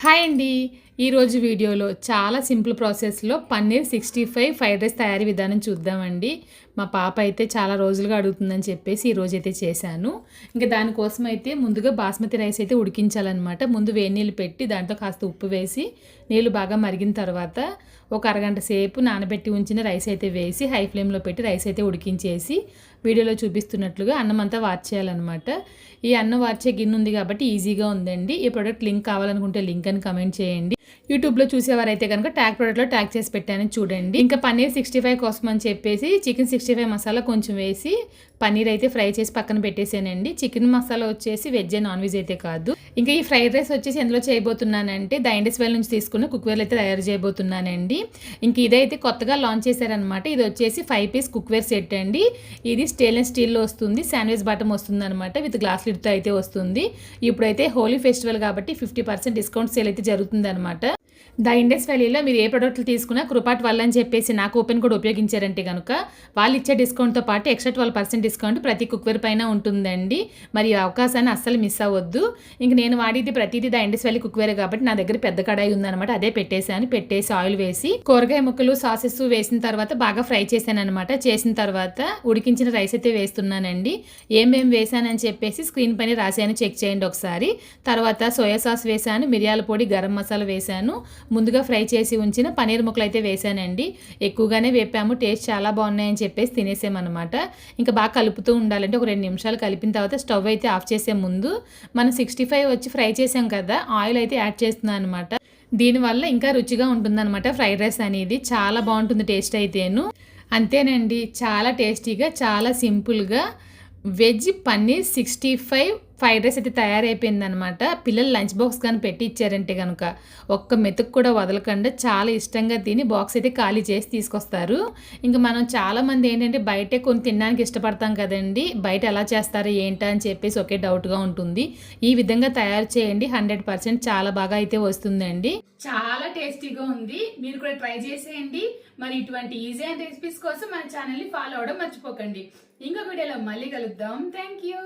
Hi అండి. ఈరోజు వీడియోలో చాలా సింపుల్ ప్రాసెస్లో పన్నీర్ 65 ఫ్రైడ్ రైస్ తయారీ విధానం చూద్దామండి. మా పాప అయితే చాలా రోజులుగా అడుగుతుందని చెప్పేసి ఈరోజైతే చేశాను. ఇంకా దానికోసం అయితే ముందుగా బాస్మతి రైస్ అయితే ఉడికించాలన్నమాట. ముందు వేడి నీళ్ళు పెట్టి దాంట్లో కాస్త ఉప్పు వేసి నీళ్ళు బాగా మరిగిన తర్వాత ఒక అరగంట సేపు నానబెట్టి ఉంచిన రైస్ అయితే వేసి హై ఫ్లేమ్లో పెట్టి రైస్ అయితే ఉడికించేసి వీడియోలో చూపిస్తున్నట్లుగా అన్నం అంతా వార్చేయాలన్నమాట. ఈ అన్నం వార్చే గిన్నె ఉంది కాబట్టి ఈజీగా ఉందండి. ఈ ప్రోడక్ట్ లింక్ కావాలనుకుంటే లింక్ అని కమెంట్ చేయండి. యూట్యూబ్లో చూసేవారైతే కనుక ట్యాగ్ ప్రోడక్ట్లో ట్యాగ్ చేసి పెట్టానని చూడండి. ఇంకా పన్నీర్ 65 కోసం అని చెప్పేసి చికెన్ 65 మసాలా కొంచెం వేసి పన్నీర్ అయితే ఫ్రై చేసి పక్కన పెట్టేసానండి. చికెన్ మసాలా వచ్చేసి వెజ్ నాన్ వెజ్ అయితే కాదు. ఇంకా ఈ ఫ్రైడ్ రైస్ వచ్చేసి ఎందులో చేయబోతున్నానంటే ద ఇండస్ వ్యాలీ నుంచి తీసుకున్న కుక్వేర్ అయితే తయారు చేయబోతున్నానండి. ఇంక ఇదైతే కొత్తగా లాంచ్ చేశారనమాట. ఇది వచ్చేసి 5 పీస్ కుక్వేర్ సెట్ అండి. ఇది స్టెయిన్లెస్ స్టీల్లో వస్తుంది, శాండ్విచ్ బాటమ్ వస్తుంది అనమాట. విత్ గ్లాస్ లిడ్తో అయితే వస్తుంది. ఇప్పుడైతే హోలీ ఫెస్టివల్ కాబట్టి 50% డిస్కౌంట్ సేల్ అయితే జరుగుతుంది అనమాట. ద ఇండస్ వ్యాలీలో మీరు ఏ ప్రోడక్ట్లు తీసుకున్నా కృపాట్ వల్ల అని చెప్పేసి నా కూపెన్ కూడా ఉపయోగించారంటే కనుక వాళ్ళు ఇచ్చే డిస్కౌంట్తో పాటు ఎక్స్ట్రా 12% డిస్కౌంట్ ప్రతి కుక్వేర్ పైన ఉంటుందండి. మరి ఈ అవకాశాన్ని అస్సలు మిస్ అవ్వద్దు. ఇంక నేను వాడేది ప్రతిదీ ద ఇండస్ వ్యాలీ కుక్వేర్ కాబట్టి నా దగ్గర పెద్ద కడాయి ఉందనమాట. అదే పెట్టేసి ఆయిల్ వేసి కూరగాయ ముక్కలు సాసెస్ వేసిన తర్వాత బాగా ఫ్రై చేశాను అనమాట. చేసిన తర్వాత ఉడికించిన రైస్ అయితే వేస్తున్నానండి. ఏమేమి వేసానని చెప్పేసి స్క్రీన్ పైన రాసాను, చెక్ చేయండి ఒకసారి. తర్వాత సోయా సాస్ వేసాను, మిరియాల పొడి, గరం మసాలా వేసాను, ముందుగా ఫ్రై చేసి ఉంచిన పన్నీర్ ముక్కలు అయితే వేసానండి. ఎక్కువగానే వేపాము, టేస్ట్ చాలా బాగున్నాయని చెప్పేసి తినేసామన్నమాట. ఇంకా బాగా కలుపుతూ ఉండాలంటే ఒక 2 నిమిషాలు కలిపిన తర్వాత స్టవ్ అయితే ఆఫ్ చేసే ముందు మనం 65 వచ్చి ఫ్రై చేసాం కదా, ఆయిల్ అయితే యాడ్ చేస్తున్నాను అనమాట. దీనివల్ల ఇంకా రుచిగా ఉంటుందన్నమాట. ఫ్రైడ్ రైస్ అనేది చాలా బాగుంటుంది టేస్ట్ అయితేను. అంతేనండి, చాలా టేస్టీగా చాలా సింపుల్గా వెజ్ పన్నీర్ 65 ఫ్రైడ్ రైస్ అయితే తయారైపోయిందనమాట. పిల్లలు లంచ్ బాక్స్ కానీ పెట్టి ఇచ్చారంటే కనుక ఒక్క మెతుకు కూడా వదలకుండా చాలా ఇష్టంగా తిని బాక్స్ అయితే ఖాళీ చేసి తీసుకొస్తారు. ఇంకా మనం చాలామంది ఏంటంటే బయటే కొన్ని తినడానికి ఇష్టపడతాం కదండి. బయట ఎలా చేస్తారో ఏంటా అని చెప్పేసి ఒకే డౌట్గా ఉంటుంది. ఈ విధంగా తయారు చేయండి, 100% చాలా బాగా అయితే వస్తుందండి. చాలా టేస్టీగా ఉంది, మీరు కూడా ట్రై చేసేయండి. మరి ఇటువంటి ఈజీ అండ్ రెసిపీస్ కోసం మన ఛానల్ని ఫాలో అవడం మర్చిపోకండి. ఇంకో వీడియోలో మళ్ళీ కలుద్దాం. Thank you.